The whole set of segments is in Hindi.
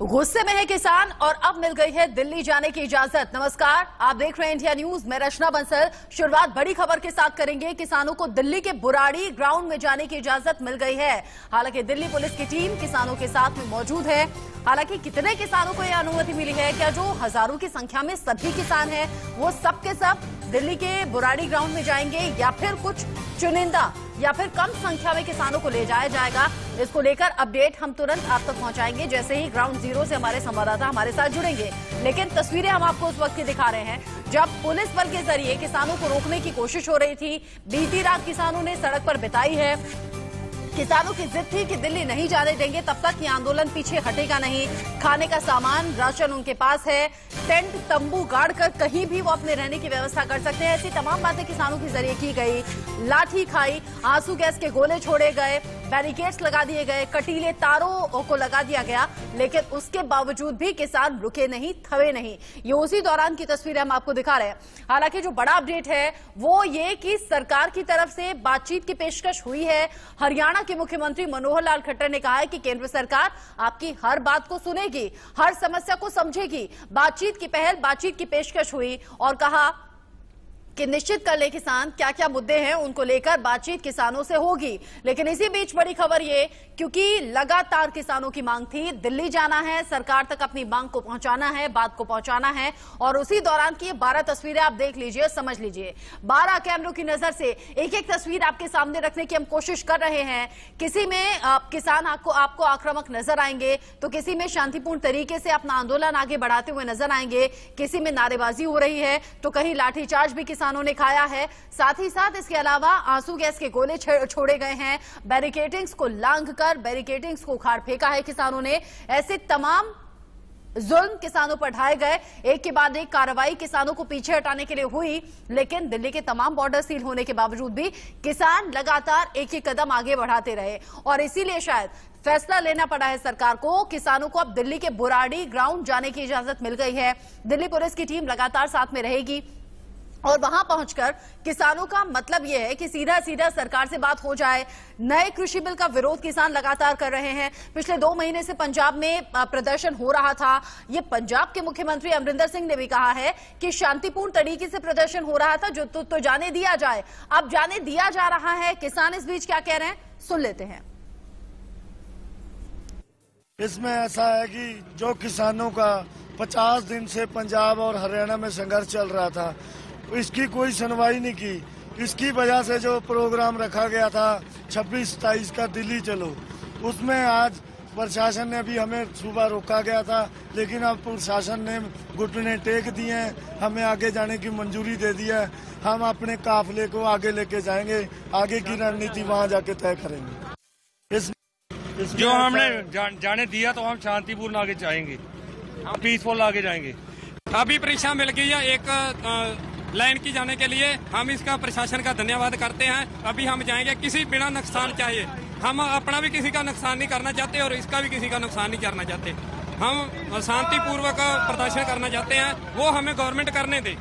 गुस्से में है किसान और अब मिल गई है दिल्ली जाने की इजाजत। नमस्कार, आप देख रहे हैं इंडिया न्यूज। मैं रचना बंसल। शुरुआत बड़ी खबर के साथ करेंगे। किसानों को दिल्ली के बुराड़ी ग्राउंड में जाने की इजाजत मिल गई है। हालांकि दिल्ली पुलिस की टीम किसानों के साथ में मौजूद है। हालांकि कितने किसानों को यह अनुमति मिली है, क्या जो हजारों की संख्या में सभी किसान हैं वो सब के सब दिल्ली के बुराड़ी ग्राउंड में जाएंगे या फिर कुछ चुनिंदा या फिर कम संख्या में किसानों को ले जाया जाएगा? इसको लेकर अपडेट हम तुरंत आप तक पहुंचाएंगे जैसे ही ग्राउंड जीरो से हमारे संवाददाता हमारे साथ जुड़ेंगे। लेकिन तस्वीरें हम आपको उस वक्त की दिखा रहे हैं जब पुलिस बल के जरिए किसानों को रोकने की कोशिश हो रही थी। बीती रात किसानों ने सड़क पर बिताई है। किसानों की जिद थी कि दिल्ली नहीं जाने देंगे तब तक ये आंदोलन पीछे हटेगा नहीं। खाने का सामान, राशन उनके पास है, टेंट तंबू गाड़ कर कहीं भी वो अपने रहने की व्यवस्था कर सकते हैं। ऐसी तमाम बातें किसानों के जरिए की गई। लाठी खाई, आंसू गैस के गोले छोड़े गए, बैरिकेड्स लगा दिए गए, कटीले तारों को लगा दिया गया, लेकिन उसके बावजूद भी किसान रुके नहीं, थमे नहीं। ये उसी दौरान की तस्वीरें हम आपको दिखा रहे हैं। हालांकि जो बड़ा अपडेट है वो ये कि सरकार की तरफ से बातचीत की पेशकश हुई है। हरियाणा के मुख्यमंत्री मनोहर लाल खट्टर ने कहा है कि केंद्र सरकार आपकी हर बात को सुनेगी, हर समस्या को समझेगी। बातचीत की पहल, बातचीत की पेशकश हुई और कहा कि निश्चित कर ले किसान क्या क्या मुद्दे हैं उनको लेकर बातचीत किसानों से होगी। लेकिन इसी बीच बड़ी खबर ये, क्योंकि लगातार किसानों की मांग थी, दिल्ली जाना है, सरकार तक अपनी मांग को पहुंचाना है, बात को पहुंचाना है। और उसी दौरान की 12 तस्वीरें आप देख लीजिए, समझ लीजिए। 12 कैमरों की नजर से एक एक तस्वीर आपके सामने रखने की हम कोशिश कर रहे हैं। किसी में किसान आपको आक्रामक नजर आएंगे तो किसी में शांतिपूर्ण तरीके से अपना आंदोलन आगे बढ़ाते हुए नजर आएंगे। किसी में नारेबाजी हो रही है तो कहीं लाठीचार्ज भी किसानों ने खाया है। साथ ही साथ इसके अलावा आंसू गैस के गोले छोड़े गए हैं। बैरिकेडिंग्स को लांघकर बैरिकेडिंग्स को उखाड़ फेंका है किसानों ने। ऐसे तमाम जुल्म किसानों पर ढाए गए। एक के बाद एक कार्रवाई किसानों को पीछे हटाने के लिए हुई, लेकिन दिल्ली के तमाम बॉर्डर सील होने के बावजूद भी किसान लगातार एक ही कदम आगे बढ़ाते रहे। और इसीलिए शायद फैसला लेना पड़ा है सरकार को। किसानों को अब दिल्ली के बुराड़ी ग्राउंड जाने की इजाजत मिल गई है। दिल्ली पुलिस की टीम लगातार साथ में रहेगी और वहां पहुंचकर किसानों का मतलब यह है कि सीधा सीधा सरकार से बात हो जाए। नए कृषि बिल का विरोध किसान लगातार कर रहे हैं। पिछले 2 महीने से पंजाब में प्रदर्शन हो रहा था। ये पंजाब के मुख्यमंत्री अमरिंदर सिंह ने भी कहा है कि शांतिपूर्ण तरीके से प्रदर्शन हो रहा था, जो तो जाने दिया जाए। अब जाने दिया जा रहा है। किसान इस बीच क्या कह रहे हैं, सुन लेते हैं। इसमें ऐसा है कि जो किसानों का 50 दिन से पंजाब और हरियाणा में संघर्ष चल रहा था, इसकी कोई सुनवाई नहीं की। इसकी वजह से जो प्रोग्राम रखा गया था 26-27 का दिल्ली चलो, उसमें आज प्रशासन ने भी हमें सुबह रोका गया था, लेकिन अब प्रशासन ने घुटने टेक दिए हैं, हमें आगे जाने की मंजूरी दे दी है। हम अपने काफिले को आगे लेके जाएंगे, आगे की रणनीति वहां जाके तय करेंगे। जो हमने जाने दिया तो हम शांतिपूर्ण आगे जाएंगे, हम पीसफुल आगे जाएंगे। अभी परीक्षा मिल गई है एक लाइन की जाने के लिए। हम इसका प्रशासन का धन्यवाद करते हैं। अभी हम जाएंगे, किसी बिना नुकसान चाहिए। हम अपना भी किसी का नुकसान नहीं करना चाहते और इसका भी किसी का नुकसान नहीं करना चाहते। हम शांतिपूर्वक प्रदर्शन करना चाहते हैं, वो हमें गवर्नमेंट करने दे।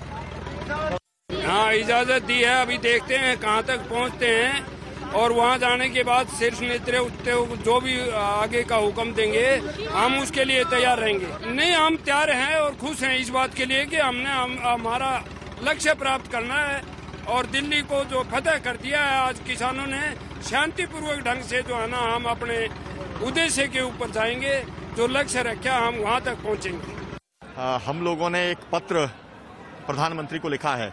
हाँ, इजाजत दी है, अभी देखते हैं कहाँ तक पहुँचते हैं और वहाँ जाने के बाद शीर्ष नेतृत्व उठते जो भी आगे का हुक्म देंगे हम उसके लिए तैयार रहेंगे। नहीं, हम तैयार हैं और खुश हैं इस बात के लिए कि हमारा लक्ष्य प्राप्त करना है और दिल्ली को जो फतह कर दिया है आज किसानों ने, शांतिपूर्वक ढंग से जो है ना हम अपने उद्देश्य के ऊपर जाएंगे। जो लक्ष्य रखा हम वहाँ तक पहुँचेंगे। हम लोगों ने एक पत्र प्रधानमंत्री को लिखा है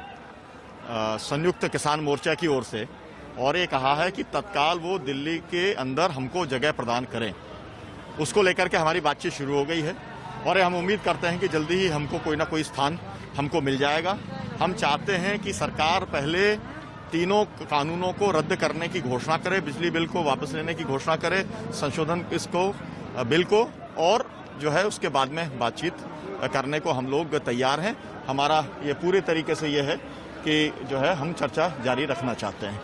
संयुक्त किसान मोर्चा की ओर से, और ये कहा है कि तत्काल वो दिल्ली के अंदर हमको जगह प्रदान करें। उसको लेकर के हमारी बातचीत शुरू हो गई है और हम उम्मीद करते हैं कि जल्दी ही हमको कोई ना कोई स्थान हमको मिल जाएगा। हम चाहते हैं कि सरकार पहले तीनों कानूनों को रद्द करने की घोषणा करे, बिजली बिल को वापस लेने की घोषणा करे, संशोधन बिल को, और जो है उसके बाद में बातचीत करने को हम लोग तैयार हैं। हमारा ये पूरे तरीके से ये है कि जो है हम चर्चा जारी रखना चाहते हैं।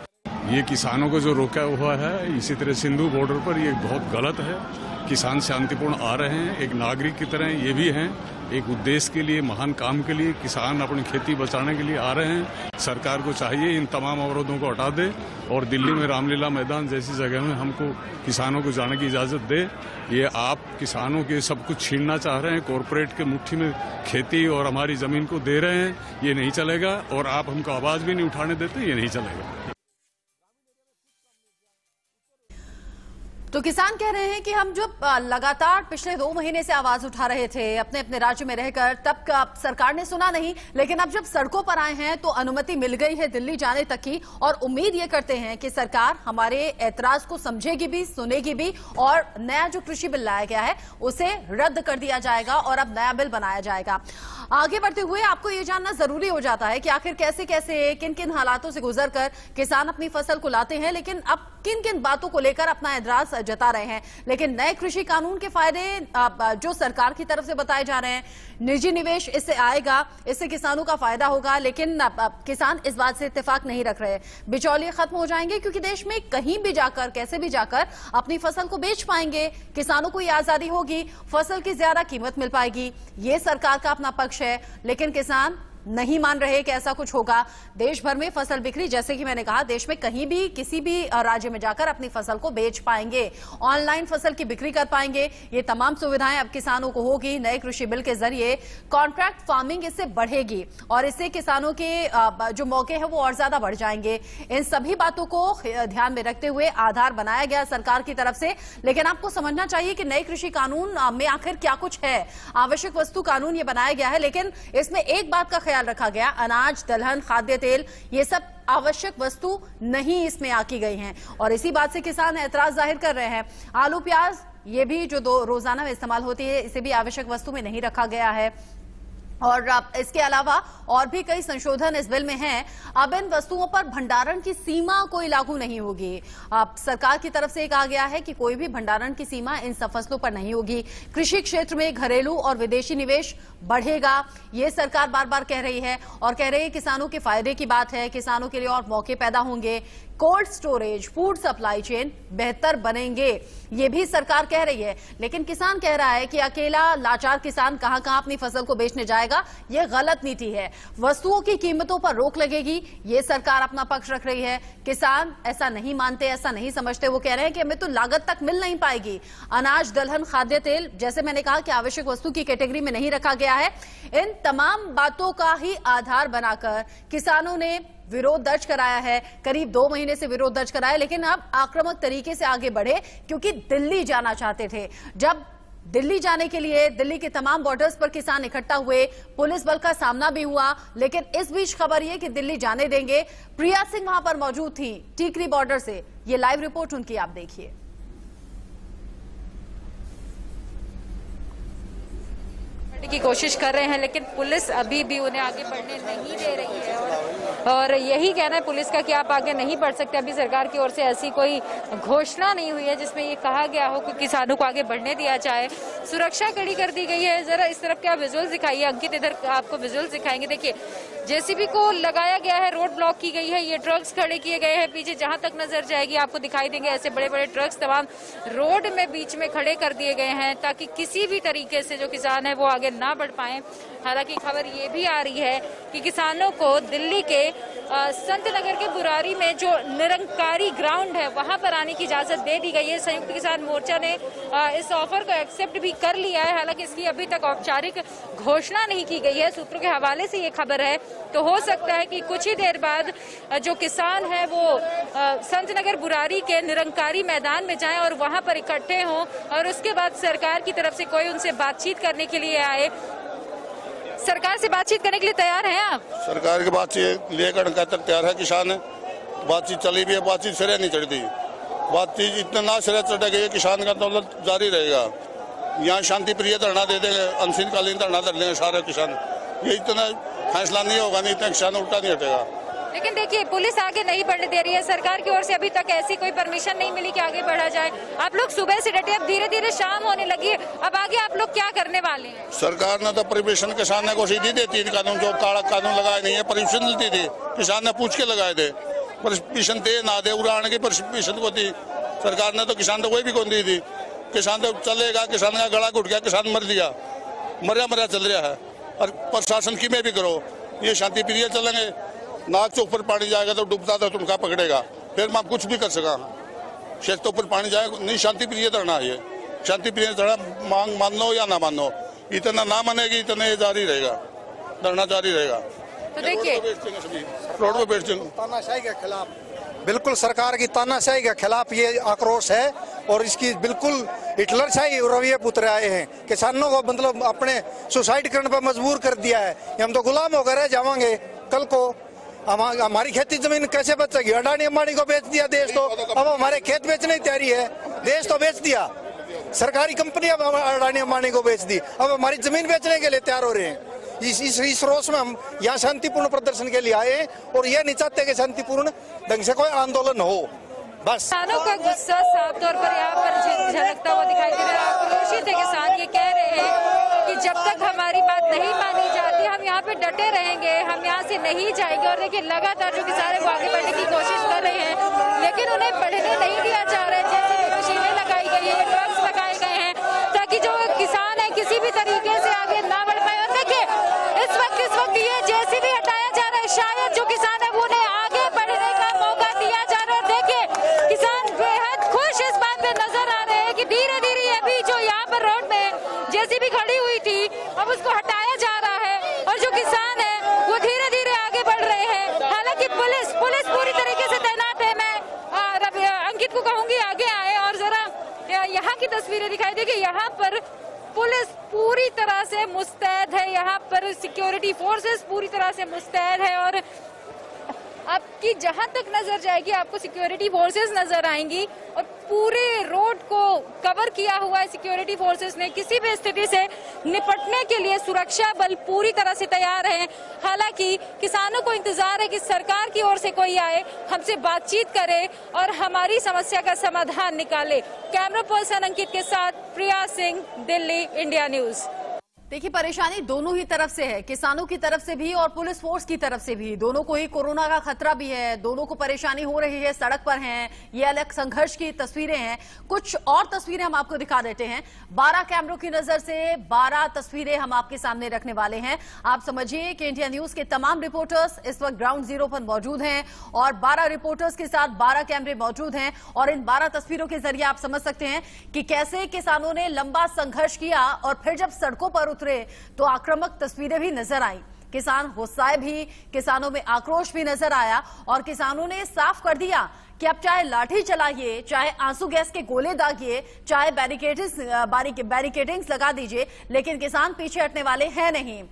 ये किसानों को जो रोका हुआ है, इसी तरह सिंधु बॉर्डर पर, ये बहुत गलत है। किसान शांतिपूर्ण आ रहे हैं, एक नागरिक की तरह ये भी हैं, एक उद्देश्य के लिए, महान काम के लिए, किसान अपनी खेती बचाने के लिए आ रहे हैं। सरकार को चाहिए इन तमाम अवरोधों को हटा दे और दिल्ली में रामलीला मैदान जैसी जगह में हमको किसानों को जाने की इजाज़त दे। ये आप किसानों के सब कुछ छीनना चाह रहे हैं, कॉरपोरेट के मुट्ठी में खेती और हमारी ज़मीन को दे रहे हैं, ये नहीं चलेगा। और आप हमको आवाज़ भी नहीं उठाने देते, ये नहीं चलेगा। तो किसान कह रहे हैं कि हम जो लगातार पिछले 2 महीने से आवाज उठा रहे थे अपने अपने राज्य में रहकर, तब सरकार ने सुना नहीं, लेकिन अब जब सड़कों पर आए हैं तो अनुमति मिल गई है दिल्ली जाने तक की, और उम्मीद ये करते हैं कि सरकार हमारे ऐतराज को समझेगी भी, सुनेगी भी, और नया जो कृषि बिल लाया गया है उसे रद्द कर दिया जाएगा और अब नया बिल बनाया जाएगा। आगे बढ़ते हुए आपको ये जानना जरूरी हो जाता है कि आखिर कैसे कैसे, किन किन हालातों से गुजरकर किसान अपनी फसल को लाते हैं, लेकिन अब किन किन बातों को लेकर अपना ऐतराज जता रहे हैं। लेकिन नए कृषि कानून के फायदे जो सरकार की तरफ से बताए जा रहे हैं, निजी निवेश इससे आएगा, इससे किसानों का फायदा होगा, लेकिन किसान इस बात से इत्तेफाक नहीं रख रहे। बिचौलिए खत्म हो जाएंगे क्योंकि देश में कहीं भी जाकर, कैसे भी जाकर अपनी फसल को बेच पाएंगे, किसानों को ये आजादी होगी, फसल की ज्यादा कीमत मिल पाएगी। ये सरकार का अपना पक्ष है, लेकिन किसान नहीं मान रहे कि ऐसा कुछ होगा। देश भर में फसल बिक्री, जैसे कि मैंने कहा, देश में कहीं भी किसी भी राज्य में जाकर अपनी फसल को बेच पाएंगे, ऑनलाइन फसल की बिक्री कर पाएंगे। ये तमाम सुविधाएं अब किसानों को होगी। नए कृषि बिल के जरिए कॉन्ट्रैक्ट फार्मिंग इससे बढ़ेगी और इससे किसानों के जो मौके हैं वो और ज्यादा बढ़ जाएंगे। इन सभी बातों को ध्यान में रखते हुए आधार बनाया गया सरकार की तरफ से। लेकिन आपको समझना चाहिए कि नए कृषि कानून में आखिर क्या कुछ है। आवश्यक वस्तु कानून ये बनाया गया है, लेकिन इसमें एक बात का ख्याल रखा गया, अनाज, दलहन, खाद्य तेल, ये सब आवश्यक वस्तु नहीं इसमें आकी गई हैं, और इसी बात से किसान ऐतराज जाहिर कर रहे हैं। आलू, प्याज, ये भी जो रोजाना में इस्तेमाल होती है, इसे भी आवश्यक वस्तु में नहीं रखा गया है। और इसके अलावा और भी कई संशोधन इस बिल में हैं। अब इन वस्तुओं पर भंडारण की सीमा कोई लागू नहीं होगी। अब सरकार की तरफ से कहा गया है कि कोई भी भंडारण की सीमा इन सब फसलों पर नहीं होगी। कृषि क्षेत्र में घरेलू और विदेशी निवेश बढ़ेगा, ये सरकार बार बार कह रही है, और कह रही है किसानों के फायदे की बात है, किसानों के लिए और मौके पैदा होंगे। Cold storage, food supply chain बेहतर बनेंगे, ये भी सरकार कह रही है। लेकिन किसान कह रहा है कि अकेला लाचार किसान कहां कहां अपनी फसल को बेचने जाएगा, ये गलत नीति है। वस्तुओं की कीमतों पर रोक लगेगी, ये सरकार अपना पक्ष रख रही है। किसान ऐसा नहीं मानते, ऐसा नहीं समझते। वो कह रहे हैं कि हमें तो लागत तक मिल नहीं पाएगी। अनाज, दलहन, खाद्य तेल, जैसे मैंने कहा कि आवश्यक वस्तु की कैटेगरी में नहीं रखा गया है। इन तमाम बातों का ही आधार बनाकर किसानों ने विरोध दर्ज कराया है। करीब 2 महीने से विरोध दर्ज कराया, लेकिन अब आक्रामक तरीके से आगे बढ़े क्योंकि दिल्ली जाना चाहते थे। जब दिल्ली जाने के लिए दिल्ली के तमाम बॉर्डर्स पर किसान इकट्ठा हुए, पुलिस बल का सामना भी हुआ, लेकिन इस बीच खबर यह कि दिल्ली जाने देंगे। प्रिया सिंह वहां पर मौजूद थी टीकरी बॉर्डर से, ये लाइव रिपोर्ट उनकी आप देखिए। की कोशिश कर रहे हैं, लेकिन पुलिस अभी भी उन्हें आगे बढ़ने नहीं दे रही है, और यही कहना है पुलिस का कि आप आगे नहीं बढ़ सकते। अभी सरकार की ओर से ऐसी कोई घोषणा नहीं हुई है जिसमें ये कहा गया हो कि किसानों को आगे बढ़ने दिया जाए। सुरक्षा कड़ी कर दी गई है। जरा इस तरफ क्या विजुअल्स दिखाइए, अंकित इधर आपको विजुअल्स दिखाएंगे। देखिए, जेसीबी को लगाया गया है, रोड ब्लॉक की गई है, ये ट्रक्स खड़े किए गए हैं। पीछे जहां तक नजर जाएगी आपको दिखाई देंगे ऐसे बड़े बड़े ट्रक्स तमाम रोड में बीच में खड़े कर दिए गए हैं, ताकि किसी भी तरीके से जो किसान है वो आगे ना बढ़ पाए। हालांकि खबर ये भी आ रही है कि किसानों को दिल्ली के संत नगर के बुरारी में जो निरंकारी ग्राउंड है वहां पर आने की इजाजत दे दी गई है। संयुक्त किसान मोर्चा ने इस ऑफर को एक्सेप्ट भी कर लिया है। हालांकि इसकी अभी तक औपचारिक घोषणा नहीं की गई है। सूत्रों के हवाले से ये खबर है, तो हो सकता है कि कुछ ही देर बाद जो किसान है वो संत नगर बुरारी के निरंकारी मैदान में जाएं और वहां पर इकट्ठे हों, और उसके बाद सरकार की तरफ से कोई उनसे बातचीत करने के लिए आए। सरकार से बातचीत करने के लिए तैयार हैं आप? सरकार की बातचीत लेकर तक तैयार है किसान। बातचीत चली भी है, बातचीत सिरे नहीं चढ़ती। बातचीत इतना ना सिरे चढ़ गई, किसान का दौलत जारी रहेगा। यहाँ शांति प्रिय धरना दे देंगे, अनशीनकालीन धरना दे देंगे सारे किसान। ये इतना फैसला नहीं होगा, नहीं इतना किसान उल्टा नहीं हटेगा। लेकिन देखिए, पुलिस आगे नहीं बढ़ने दे रही है। सरकार की ओर से अभी तक ऐसी कोई परमिशन नहीं मिली कि आगे बढ़ा जाए। आप लोग सुबह से डटे, अब धीरे धीरे शाम होने लगी है, अब आगे आप लोग क्या करने वाले हैं? सरकार ने तो परमिशन किसान को सीधी देती थी। कानून जो काला कानून लगाए नहीं है, परमिशन मिलती थी, किसान ने पूछ के लगाए थे। परमिशन दे ना दे, उड़ाने की परमिशन को थी सरकार ने, तो किसान तो कोई भी कौन दी थी। किसान तो चलेगा, किसान का गला घुट गया, किसान मर गया, मरिया चल रहा है। और प्रशासन की में भी करो, ये शांति प्रिय चलेंगे, नाक से ऊपर पानी जाएगा तो डूबता तो तुमका पकड़ेगा, फिर मैं कुछ भी कर सका। शेख तो ऊपर पानी जाएगा नहीं, शांति प्रिय धरना है ये, शांति प्रिय धरना, मांग मानो या ना मानो, इतना ना मानेगी इतना ये जारी रहेगा, धरना जारी रहेगा। तो देखिए रोड पे बैठ जाएंगे। तानाशाही के खिलाफ, बिल्कुल सरकार की तानाशाही के खिलाफ ये आक्रोश है और इसकी बिल्कुल हिटलरशाही रवैये पुतरे आए हैं। किसानों को मतलब अपने सुसाइड करने पर मजबूर कर दिया है। हम तो गुलाम होकर रह जाएंगे कल को। हमारी खेती जमीन कैसे बचेगी? अडानी अंबानी को बेच दिया देश, तो अब हमारे खेत बेचने की तैयारी है, देश तो बेच दिया, सरकारी कंपनी अब अडानी अंबानी को बेच दी, अब हमारी जमीन बेचने के लिए तैयार हो रहे हैं। इस रोष में हम यहाँ शांतिपूर्ण प्रदर्शन के लिए आए और ये नहीं चाहते कि शांतिपूर्ण ढंग से कोई आंदोलन हो। बस किसानों का गुस्सा साफ तौर पर यहाँ पर झलकता हुआ दिखाई दे रहा है। आक्रोशित है किसान, ये कह रहे हैं कि जब तक हमारी बात नहीं मानी जाती हम यहाँ पे डटे रहेंगे, हम यहाँ से नहीं जाएंगे। और देखिए लगातार जो किसान है वो आगे बढ़ने की कोशिश कर रहे हैं, लेकिन उन्हें बढ़ने नहीं दिया जा रहा है। जैसे मशीनें लगाई गई है, ट्रक्स लगाए गए हैं, ताकि जो किसान है किसी भी तरीके से आगे ना बढ़ पाए। और देखिए इस वक्त ये जेसीबी हटाया जा रहा है, शायद जो किसान है वो उन्हें आगे बढ़ने का मौका दिया जा रहा है। देखिए किसान बेहद खुश इस बात पे नजर आ रहे हैं कि धीरे धीरे अभी जो यहाँ पर रोड में जेसीबी खड़ी हुई थी अब उसको हटाया जा रहा है और जो किसान है वो धीरे धीरे आगे बढ़ रहे हैं। हालांकि पुलिस पूरी तरीके से तैनात है। मैं अंकित को कहूंगी आगे आए और जरा यहाँ की तस्वीरें दिखाई देगी। यहाँ पर पुलिस पूरी तरह से मुस्तैद है, यहाँ पर सिक्योरिटी फोर्सेस पूरी तरह से मुस्तैद है और आपकी जहां तक नजर जाएगी आपको सिक्योरिटी फोर्सेस नजर आएंगी और पूरे रोड को कवर किया हुआ है सिक्योरिटी फोर्सेस ने। किसी भी स्थिति से निपटने के लिए सुरक्षा बल पूरी तरह से तैयार हैं। हालांकि किसानों को इंतजार है कि सरकार की ओर से कोई आए, हमसे बातचीत करे और हमारी समस्या का समाधान निकाले। कैमरा पर्सन अंकित के साथ प्रिया सिंह, दिल्ली, इंडिया न्यूज। देखिए परेशानी दोनों ही तरफ से है, किसानों की तरफ से भी और पुलिस फोर्स की तरफ से भी। दोनों को ही कोरोना का खतरा भी है, दोनों को परेशानी हो रही है, सड़क पर हैं। ये अलग संघर्ष की तस्वीरें हैं। कुछ और तस्वीरें हम आपको दिखा देते हैं। 12 कैमरों की नजर से 12 तस्वीरें हम आपके सामने रखने वाले हैं। आप समझिए कि इंडिया न्यूज के तमाम रिपोर्टर्स इस वक्त ग्राउंड जीरो पर मौजूद हैं और 12 रिपोर्टर्स के साथ 12 कैमरे मौजूद हैं और इन 12 तस्वीरों के जरिए आप समझ सकते हैं कि कैसे किसानों ने लंबा संघर्ष किया और फिर जब सड़कों पर उतरे तो आक्रामक तस्वीरें भी नजर आई। किसान गुस्साए भी, किसानों में आक्रोश भी नजर आया और किसानों ने साफ कर दिया कि अब चाहे लाठी चलाइए, चाहे आंसू गैस के गोले दागिए, चाहे बैरिकेडिंग्स लगा दीजिए, लेकिन किसान पीछे हटने वाले हैं नहीं।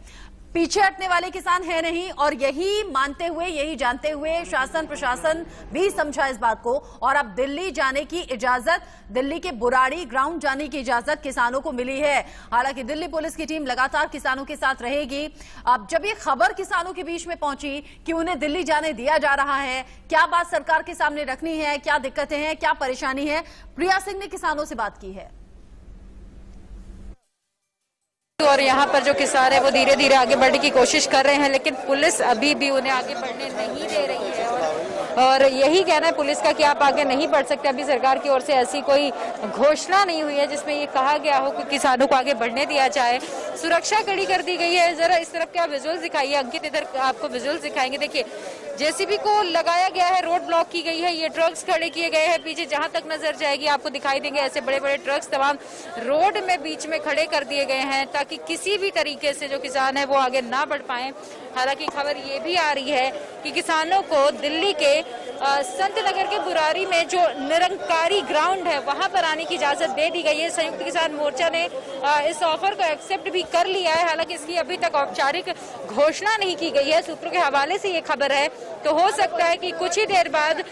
पीछे हटने वाले किसान है नहीं और यही मानते हुए, यही जानते हुए शासन प्रशासन भी समझा इस बात को और अब दिल्ली जाने की इजाजत, दिल्ली के बुराड़ी ग्राउंड जाने की इजाजत किसानों को मिली है। हालांकि दिल्ली पुलिस की टीम लगातार किसानों के साथ रहेगी। अब जब ये खबर किसानों के बीच में पहुंची कि उन्हें दिल्ली जाने दिया जा रहा है, क्या बात सरकार के सामने रखनी है, क्या दिक्कतें हैं, क्या परेशानी है, प्रिया सिंह ने किसानों से बात की है। और यहाँ पर जो किसान है वो धीरे धीरे आगे बढ़ने की कोशिश कर रहे हैं, लेकिन पुलिस अभी भी उन्हें आगे बढ़ने नहीं दे रही है और यही कहना है पुलिस का कि आप आगे नहीं बढ़ सकते। अभी सरकार की ओर से ऐसी कोई घोषणा नहीं हुई है जिसमें ये कहा गया हो कि किसानों को आगे बढ़ने दिया जाए। सुरक्षा कड़ी कर दी गई है। जरा इस तरफ क्या विजुअल्स दिखाइए, अंकित इधर आपको विजुअल्स दिखाएंगे। देखिए जेसीबी को लगाया गया है, रोड ब्लॉक की गई है, ये ट्रक्स खड़े किए गए हैं। पीछे जहां तक नजर जाएगी आपको दिखाई देंगे ऐसे बड़े बड़े ट्रक्स तमाम रोड में बीच में खड़े कर दिए गए हैं ताकि किसी भी तरीके से जो किसान है वो आगे ना बढ़ पाए। हालांकि खबर ये भी आ रही है कि किसानों को दिल्ली के संत नगर के बुराड़ी में जो निरंकारी ग्राउंड है वहां पर आने की इजाजत दे दी गई है। संयुक्त किसान मोर्चा ने इस ऑफर को एक्सेप्ट भी कर लिया है। हालांकि इसकी अभी तक औपचारिक घोषणा नहीं की गई है। सूत्रों के हवाले से ये खबर है, तो हो सकता है कि कुछ ही देर बाद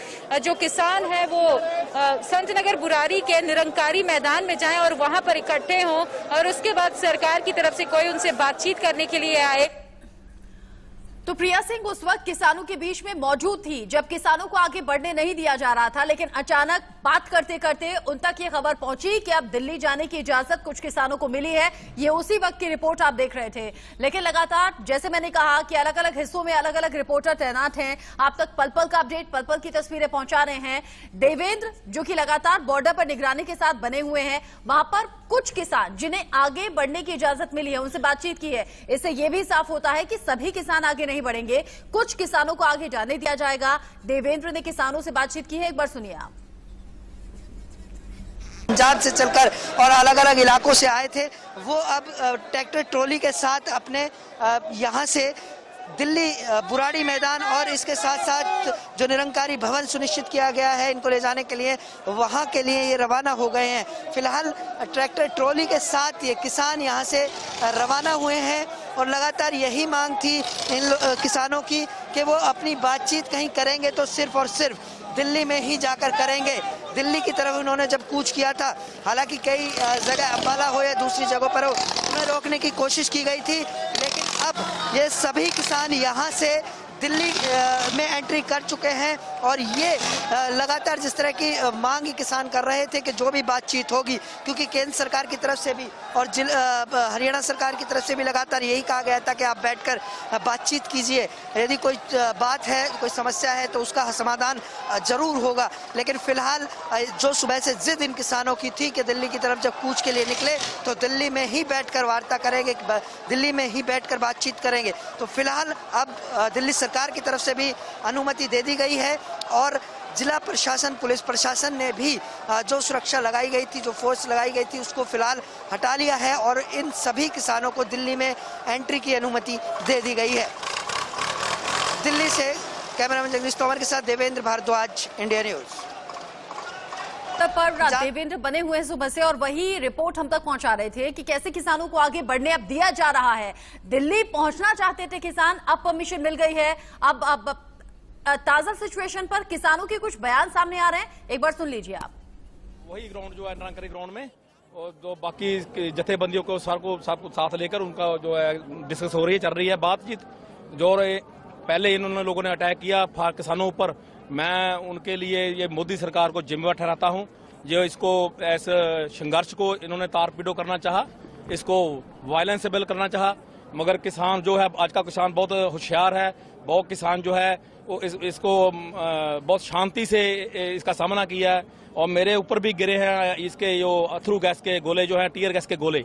जो किसान है वो संत नगर बुराड़ी के निरंकारी मैदान में जाएं और वहां पर इकट्ठे हों और उसके बाद सरकार की तरफ से कोई उनसे बातचीत करने के लिए आए। तो प्रिया सिंह उस वक्त किसानों के बीच में मौजूद थी जब किसानों को आगे बढ़ने नहीं दिया जा रहा था, लेकिन अचानक बात करते करते उन तक ये खबर पहुंची कि अब दिल्ली जाने की इजाजत कुछ किसानों को मिली है। ये उसी वक्त की रिपोर्ट आप देख रहे थे, लेकिन लगातार जैसे मैंने कहा कि अलग अलग हिस्सों में अलग अलग रिपोर्टर तैनात हैं, आप तक पल पल का अपडेट, पल पल की तस्वीरें पहुंचा रहे हैं। देवेंद्र जो कि लगातार बॉर्डर पर निगरानी के साथ बने हुए हैं, वहां पर कुछ किसान जिन्हें आगे बढ़ने की इजाजत मिली है उनसे बातचीत की है। इससे यह भी साफ होता है कि सभी किसान आगे नहीं बढ़ेंगे, कुछ किसानों को आगे जाने दिया जाएगा। देवेंद्र ने किसानों से बातचीत की है, एक बार सुनिए आप। पंजाब से चलकर और अलग अलग इलाकों से आए थे, वो अब ट्रैक्टर ट्रॉली के साथ अपने यहाँ से दिल्ली बुराड़ी मैदान और इसके साथ साथ जो निरंकारी भवन सुनिश्चित किया गया है इनको ले जाने के लिए, वहाँ के लिए ये रवाना हो गए हैं। फिलहाल ट्रैक्टर ट्रॉली के साथ ये किसान यहाँ से रवाना हुए हैं और लगातार यही मांग थी इन किसानों की कि वो अपनी बातचीत कहीं करेंगे तो सिर्फ और सिर्फ दिल्ली में ही जाकर करेंगे। दिल्ली की तरफ उन्होंने जब कूच किया था, हालांकि कई जगह अम्बाला हो या दूसरी जगहों पर हो, उन्हें रोकने की कोशिश की गई थी, लेकिन अब ये सभी किसान यहाँ से दिल्ली में एंट्री कर चुके हैं और ये लगातार जिस तरह की मांग किसान कर रहे थे कि जो भी बातचीत होगी, क्योंकि केंद्र सरकार की तरफ से भी और हरियाणा सरकार की तरफ से भी लगातार यही कहा गया था कि आप बैठकर बातचीत कीजिए, यदि कोई बात है, कोई समस्या है तो उसका समाधान जरूर होगा। लेकिन फिलहाल जो सुबह से जिद इन किसानों की थी कि दिल्ली की तरफ जब कूच के लिए निकले तो दिल्ली में ही बैठकर वार्ता करेंगे, दिल्ली में ही बैठकर बातचीत करेंगे, तो फिलहाल अब दिल्ली सरकार की तरफ से भी अनुमति दे दी गई है और जिला प्रशासन, पुलिस प्रशासन ने भी जो सुरक्षा लगाई गई थी, जो फोर्स लगाई गई थी, उसको फिलहाल हटा लिया है और इन सभी किसानों को दिल्ली में एंट्री की अनुमति दे दी गई है। दिल्ली से कैमरामैन जगदीश तोमर के साथ देवेंद्र भारद्वाज, इंडिया न्यूज। पर देवेंद्र बने हुए हैं सुबह से और वही रिपोर्ट हम तक पहुंचा रहे थे कि कैसे किसानों को आगे बढ़ने अब दिया जा रहा है। दिल्ली पहुंचना चाहते थे किसान, अब परमिशन मिल गई है। अब ताजा सिचुएशन पर किसानों के कुछ बयान सामने आ रहे हैं, एक बार सुन लीजिए आप। वही ग्राउंड जो है निरंकारी ग्राउंड में, और जो बाकी जथेबंदियों को सबको साथ लेकर उनका जो है डिस्कस हो रही है, चल रही है बातचीत। जो पहले इन लोगों ने अटैक किया किसानों ऊपर, मैं उनके लिए ये मोदी सरकार को जिम्मेवार ठहराता हूं। जो इसको ऐसे संघर्ष को इन्होंने तारपीडो करना चाहा, इसको वायलेंस से बिल करना चाहा, मगर किसान जो है, आज का किसान बहुत होशियार है, बहुत किसान जो है वो इसको बहुत शांति से इसका सामना किया है और मेरे ऊपर भी गिरे हैं इसके जो अथरू गैस के गोले जो है, टीयर गैस के गोले,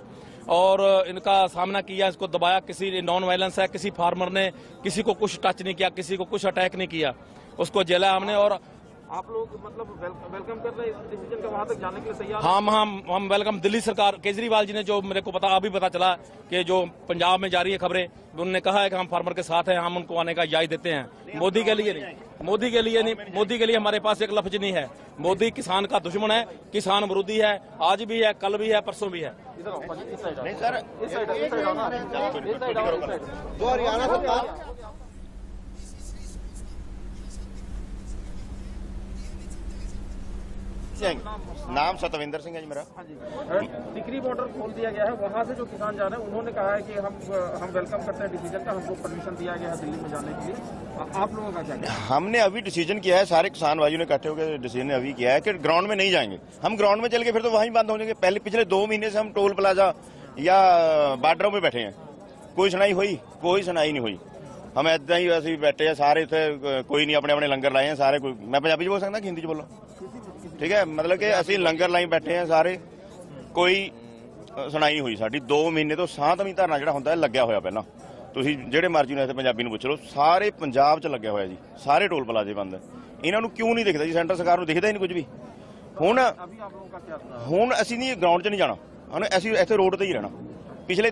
और इनका सामना किया, इसको दबाया। किसी नॉन वायलेंस है, किसी फार्मर ने किसी को कुछ टच नहीं किया, किसी को कुछ अटैक नहीं किया, उसको जेला हमने। और आप लोग मतलब वेलकम कर रहे हैं इस डिसीजन का, वहां तक जाने के लिए तैयार? हम वेलकम। दिल्ली सरकार, केजरीवाल जी ने जो मेरे को अभी पता चला कि जो पंजाब में जारी है खबरें, उन्होंने कहा है कि हम फार्मर के साथ हैं, हम उनको आने का इजाजत देते हैं। मोदी के लिए नहीं, मोदी के लिए हमारे पास एक लफ्ज नहीं है। मोदी किसान का दुश्मन है, किसान विरोधी है, आज भी है, कल भी है, परसों भी है। नाम सतविंदर सिंह है जी मेरा। टिकरी बॉर्डर खोल दिया गया है, वहाँ से जो किसान जा रहे हैं उन्होंने कहा है कि हम वेलकम करते हैं डिसीजन का, हमको परमिशन दिया गया है दिल्ली में जाने के लिए। आप लोगों का क्या? हमने अभी डिसीजन किया है, सारे किसान भाइयों ने इकट्ठे होकर डिसीजन अभी किया है कि ग्राउंड में नहीं जाएंगे। हम ग्राउंड में चल के फिर तो वहीं बंद हो जाएंगे। पहले पिछले 2 महीने से हम टोल प्लाजा या बार्डरों में बैठे हैं, कोई सुनाई हुई? कोई सुनाई नहीं हुई। हम ऐसा ही वैसे ही बैठे हैं सारे, कोई नहीं अपने अपने लंगर लाए हैं सारे। मैं पंजाबी बोल सकता कि हिंदी बोलो? ठीक है, मतलब कि ਅਸੀਂ ਲੰਗਰ ਲਾਈ ਬੈਠੇ ਆ ਸਾਰੇ, ਕੋਈ ਸੁਣਾਈ ਨਹੀਂ ਹੋਈ ਸਾਡੀ। 2 ਮਹੀਨੇ ਤੋਂ ਸਾਤਵੀਂ ਧਰਨਾ ਜਿਹੜਾ ਹੁੰਦਾ ਲੱਗਿਆ ਹੋਇਆ। ਪਹਿਲਾਂ ਤੁਸੀਂ ਜਿਹੜੇ ਮਰਜ਼ੀ ਨੂੰ ਇੱਥੇ ਪੰਜਾਬੀ ਨੂੰ ਪੁੱਛ ਲਓ, ਸਾਰੇ ਪੰਜਾਬ 'ਚ ਲੱਗਿਆ ਹੋਇਆ ਜੀ, ਸਾਰੇ ਟੋਲ ਪਲਾਜ਼ੇ ਬੰਦ। ਇਹਨਾਂ ਨੂੰ ਕਿਉਂ ਨਹੀਂ ਦਿਖਦਾ ਜੀ? ਸੈਂਟਰ ਸਰਕਾਰ ਨੂੰ ਦਿਖਦਾ ਹੀ ਨਹੀਂ ਕੁਝ ਵੀ। ਹੁਣ ਅਸੀਂ ਨਹੀਂ ਗਰਾਊਂਡ 'ਚ ਨਹੀਂ ਜਾਣਾ, ਅਸੀਂ ਇੱਥੇ ਰੋਡ ਤੇ ਹੀ ਰਹਿਣਾ। ਪਿਛਲੇ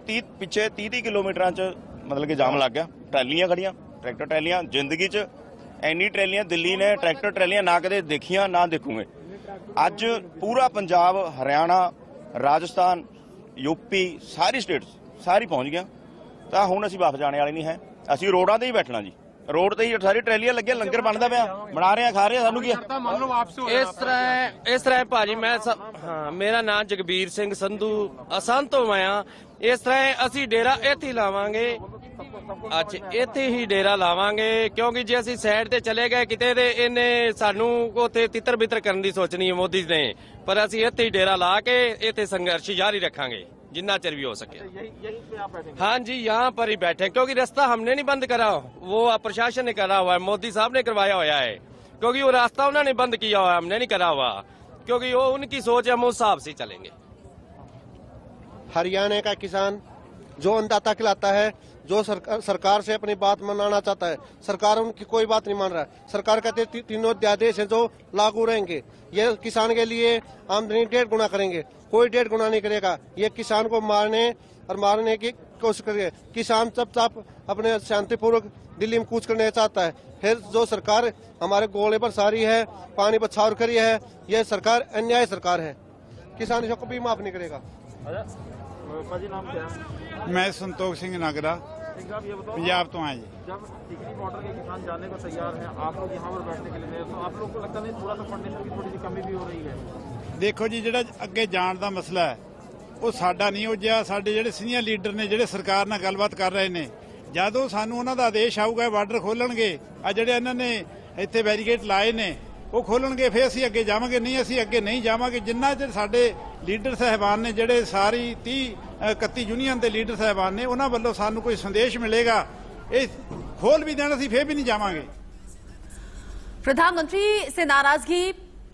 30 ਕਿਲੋਮੀਟਰਾਂ 'ਚ ਮਤਲਬ ਕਿ ਜਾਮ ਲੱਗ ਗਿਆ, ਟਰਾਲੀਆਂ ਖੜੀਆਂ, ਟਰੈਕਟਰ ਟਰਾਲੀਆਂ। ਜ਼ਿੰਦਗੀ 'ਚ ਇੰਨੀ ਟਰਾਲੀਆਂ ਦਿੱਲੀ ਨੇ ਟਰੈਕਟਰ ਟਰਾਲੀਆਂ ਨਾ ਕਦੇ ਦੇਖੀਆਂ ਨਾ ਦੇਖੂਗੇ। ਅੱਜ ਪੂਰਾ ਪੰਜਾਬ, ਹਰਿਆਣਾ, ਰਾਜਸਥਾਨ, यूपी, सारी स्टेट्स सारी पहुंच गया। तो हुण असीं वापस जाने वाले नहीं है, असीं रोडां ते ही बैठना जी। रोड ते ही सारी ट्रैलियां लगे, लंगर बनता पाया, बना रहे हैं, खा रहे हैं, सानू की इस तरह भाजी मैं मेरा नाम जगबीर सिंह संधू असंत तो मैं इस तरह असीं डेरा इत्थे लावांगे अच्छा ਇੱਥੇ ਹੀ ਡੇਰਾ ਲਾਵਾਂਗੇ ਕਿਉਂਕਿ ਜੇ ਅਸੀਂ ਸਾਈਡ ਤੇ ਚਲੇ ਗਏ ਕਿਤੇ ਤੇ ਇਹਨੇ ਸਾਨੂੰ ਉੱਥੇ ਤਿੱਤਰ ਬਿੱਤਰ ਕਰਨ ਦੀ ਸੋਚਣੀ ਹੈ ਮੋਦੀ ਨੇ, ਪਰ ਅਸੀਂ ਇੱਥੇ ਹੀ ਡੇਰਾ ਲਾ ਕੇ ਇੱਥੇ ਸੰਘਰਸ਼ ਜਾਰੀ रखेंगे जितना चर भी हो सके। यहीं पे आप बैठेंगे? हाँ जी, यहाँ पर ही बैठे क्योंकि रास्ता हमने नहीं बंद करा, वो प्रशासन ने करा हुआ है, मोदी साहब ने करवाया हुआ है, क्योंकि वो रास्ता उन्होंने बंद किया हुआ है, हमने नहीं करा हुआ, क्योंकि वो उनकी सोच है, हम उस हिसाब से चलेंगे। हरियाणा का किसान जो अन्नदाता कहलाता है, जो सरकार से अपनी बात मनाना चाहता है, सरकार उनकी कोई बात नहीं मान रहा है। सरकार कहते तीनों अध्यादेश हैं जो लागू रहेंगे, ये किसान के लिए आमदनी 1.5 गुना करेंगे, कोई 1.5 गुना नहीं करेगा। ये किसान को मारने की कोशिश करेगा। किसान चुपचाप अपने शांतिपूर्वक दिल्ली में कूच करने चाहता है। फिर जो सरकार हमारे गोले पर सारी है, पानी पर छावर करी है, ये सरकार अन्याय सरकार है, किसान को भी माफ नहीं करेगा। नाम क्या है? मैं संतोख सिंह नागरा पंजाब तो आए जी। जब टिकरी बॉर्डर के किसान जाने को तैयार हैं, आप लोग यहाँ पर बैठने के लिए, तो आप लोग को लगता नहीं थोड़ा सा फंडिंग की थोड़ी सी कमी भी हो रही है? देखो जी, ਜਿਹੜਾ ਅੱਗੇ ਜਾਣ ਦਾ ਮਸਲਾ ਹੈ ਉਹ ਸਾਡਾ ਨਹੀਂ, ਉਹ ਜਿਹਾ ਸਾਡੇ ਜਿਹੜੇ ਸੀਨੀਅਰ ਲੀਡਰ ਨੇ ਜਿਹੜੇ ਸਰਕਾਰ ਨਾਲ ਗੱਲਬਾਤ ਕਰ ਰਹੇ ਨੇ, ਜਦੋਂ ਸਾਨੂੰ ਉਹਨਾਂ ਦਾ ਆਦੇਸ਼ ਆਊਗਾ ਬਾਰਡਰ ਖੋਲਣਗੇ, ਆ ਜਿਹੜੇ ਇਹਨਾਂ ਨੇ ਇੱਥੇ ਬੈਰੀਕੇਡ ਲਾਏ ਨੇ ਉਹ ਖੋਲਣਗੇ, ਫਿਰ ਅਸੀਂ ਅੱਗੇ ਜਾਵਾਂਗੇ, ਨਹੀਂ ਅਸੀਂ ਅੱਗੇ ਨਹੀਂ ਜਾਵਾਂਗੇ। ਜਿੰਨਾ ਚਿਰ ਸਾਡੇ ਲੀਡਰ ਸਾਹਿਬਾਨ ਨੇ ਜਿਹੜੇ ਸਾਰੀ 31 ਯੂਨੀਅਨ ਦੇ ਲੀਡਰ ਸਾਹਿਬਾਨ ਨੇ ਉਹਨਾਂ ਵੱਲੋਂ ਸਾਨੂੰ ਕੋਈ ਸੰਦੇਸ਼ ਮਿਲੇਗਾ, ਇਹ ਖੋਲ ਵੀ ਦੇਣ ਅਸੀਂ ਫਿਰ ਵੀ ਨਹੀਂ ਜਾਵਾਂਗੇ। प्रधानमंत्री से नाराजगी,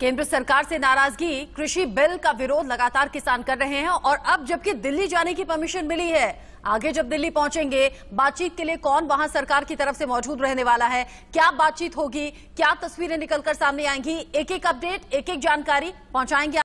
केंद्र सरकार से नाराजगी, कृषि बिल का विरोध लगातार किसान कर रहे हैं और अब जबकि दिल्ली जाने की परमिशन मिली है, आगे जब दिल्ली पहुंचेंगे बातचीत के लिए कौन वहां सरकार की तरफ से मौजूद रहने वाला है, क्या बातचीत होगी, क्या तस्वीरें निकलकर सामने आएंगी, एक एक अपडेट, एक एक जानकारी पहुंचाएंगे।